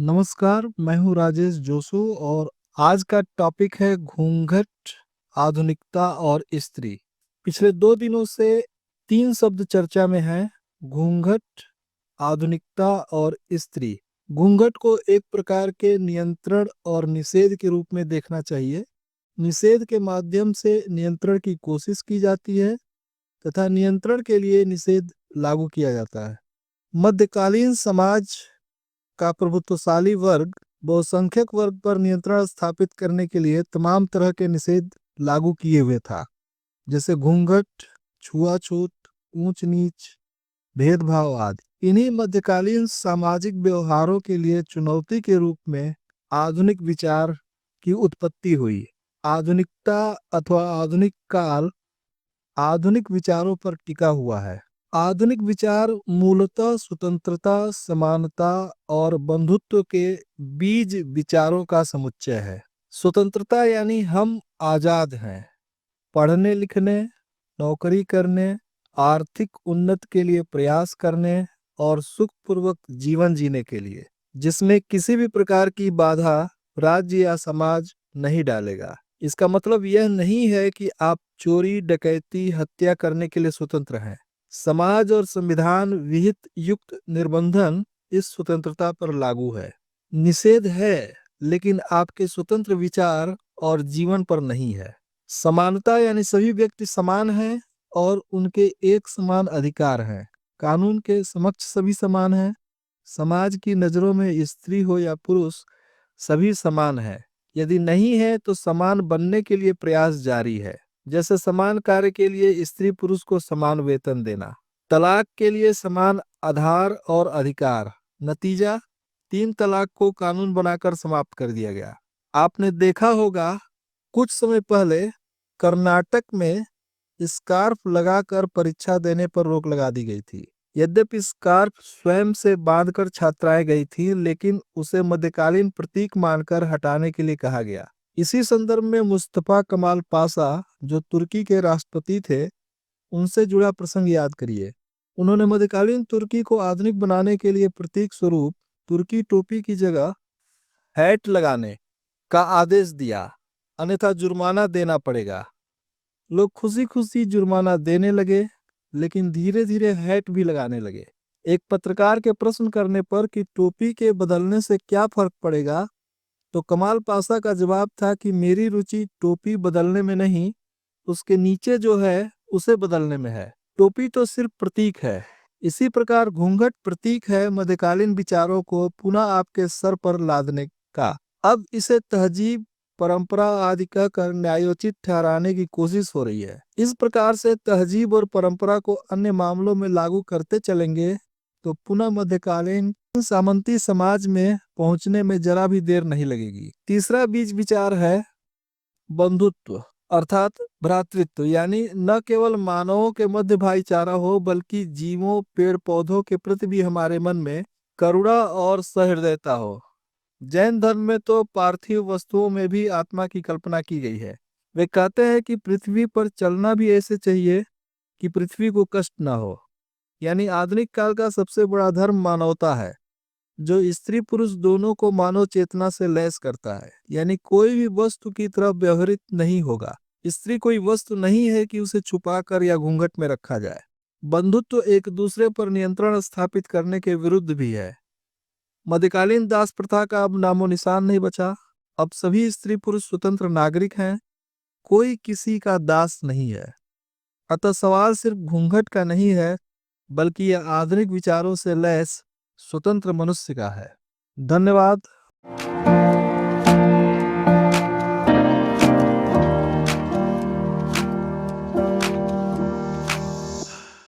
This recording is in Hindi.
नमस्कार, मैं हूँ राजेश जोशु और आज का टॉपिक है घूंघट, आधुनिकता और स्त्री। पिछले 2 दिनों से 3 शब्द चर्चा में हैं: घूंघट, आधुनिकता और स्त्री। घूंघट को एक प्रकार के नियंत्रण और निषेध के रूप में देखना चाहिए। निषेध के माध्यम से नियंत्रण की कोशिश की जाती है तथा नियंत्रण के लिए निषेध लागू किया जाता है। मध्यकालीन समाज का प्रभुत्वशाली वर्ग बहुसंख्यक वर्ग पर नियंत्रण स्थापित करने के लिए तमाम तरह के निषेध लागू किए हुए था, जैसे घूंघट, छुआछूत, ऊंच नीच, भेदभाव आदि। इन्हीं मध्यकालीन सामाजिक व्यवहारों के लिए चुनौती के रूप में आधुनिक विचार की उत्पत्ति हुई। आधुनिकता अथवा आधुनिक काल आधुनिक विचारों पर टिका हुआ है। आधुनिक विचार मूलतः स्वतंत्रता, समानता और बंधुत्व के बीज विचारों का समुच्चय है। स्वतंत्रता यानी हम आजाद हैं पढ़ने लिखने, नौकरी करने, आर्थिक उन्नति के लिए प्रयास करने और सुखपूर्वक जीवन जीने के लिए, जिसमें किसी भी प्रकार की बाधा राज्य या समाज नहीं डालेगा। इसका मतलब यह नहीं है कि आप चोरी, डकैती, हत्या करने के लिए स्वतंत्र हैं। समाज और संविधान विहित युक्त निर्बंधन इस स्वतंत्रता पर लागू है। निषेध है, लेकिन आपके स्वतंत्र विचार और जीवन पर नहीं है। समानता यानी सभी व्यक्ति समान हैं और उनके एक समान अधिकार हैं। कानून के समक्ष सभी समान हैं। समाज की नजरों में स्त्री हो या पुरुष, सभी समान हैं। यदि नहीं है तो समान बनने के लिए प्रयास जारी है, जैसे समान कार्य के लिए स्त्री पुरुष को समान वेतन देना, तलाक के लिए समान आधार और अधिकार। नतीजा, 3 तलाक को कानून बनाकर समाप्त कर दिया गया। आपने देखा होगा, कुछ समय पहले कर्नाटक में स्कार्फ लगाकर परीक्षा देने पर रोक लगा दी गई थी। यद्यपि स्कार्फ स्वयं से बांधकर छात्राएं गई थी, लेकिन उसे मध्यकालीन प्रतीक मानकर हटाने के लिए कहा गया। इसी संदर्भ में मुस्तफा कमाल पाशा, जो तुर्की के राष्ट्रपति थे, उनसे जुड़ा प्रसंग याद करिए। उन्होंने मध्यकालीन तुर्की को आधुनिक बनाने के लिए प्रतीक स्वरूप तुर्की टोपी की जगह हैट लगाने का आदेश दिया, अन्यथा जुर्माना देना पड़ेगा। लोग खुशी खुशी जुर्माना देने लगे, लेकिन धीरे धीरे हैट भी लगाने लगे। एक पत्रकार के प्रश्न करने पर कि टोपी के बदलने से क्या फर्क पड़ेगा, तो कमाल पाशा का जवाब था कि मेरी रुचि टोपी बदलने में नहीं, उसके नीचे जो है उसे बदलने में है। टोपी तो सिर्फ प्रतीक है। इसी प्रकार घूंघट प्रतीक है मध्यकालीन विचारों को पुनः आपके सर पर लादने का। अब इसे तहजीब, परंपरा आदि कहकर न्यायोचित ठहराने की कोशिश हो रही है। इस प्रकार से तहजीब और परंपरा को अन्य मामलों में लागू करते चलेंगे तो पुनः मध्यकालीन सामंती समाज में पहुंचने में जरा भी देर नहीं लगेगी। तीसरा बीज विचार है बंधुत्व अर्थात भ्रातृत्व, यानी न केवल मानवों के मध्य भाईचारा हो, बल्कि जीवों, पेड़ पौधों के प्रति भी हमारे मन में करुणा और सहृदयता हो। जैन धर्म में तो पार्थिव वस्तुओं में भी आत्मा की कल्पना की गई है। वे कहते हैं कि पृथ्वी पर चलना भी ऐसे चाहिए कि पृथ्वी को कष्ट ना हो। यानी आधुनिक काल का सबसे बड़ा धर्म मानवता है, जो स्त्री पुरुष दोनों को मानव चेतना से लैस करता है। यानी कोई भी वस्तु की तरफ व्यवहृत नहीं होगा। स्त्री कोई वस्तु नहीं है कि उसे छुपाकर या घूंघट में रखा जाए। बंधुत्व एक दूसरे पर नियंत्रण स्थापित करने के विरुद्ध भी है। मध्यकालीन दास प्रथा का अब नामो निशान नहीं बचा। अब सभी स्त्री पुरुष स्वतंत्र नागरिक हैं, कोई किसी का दास नहीं है। अतः सवाल सिर्फ घूंघट का नहीं है, बल्कि यह आधुनिक विचारों से लैस स्वतंत्र मनुष्य का है। धन्यवाद।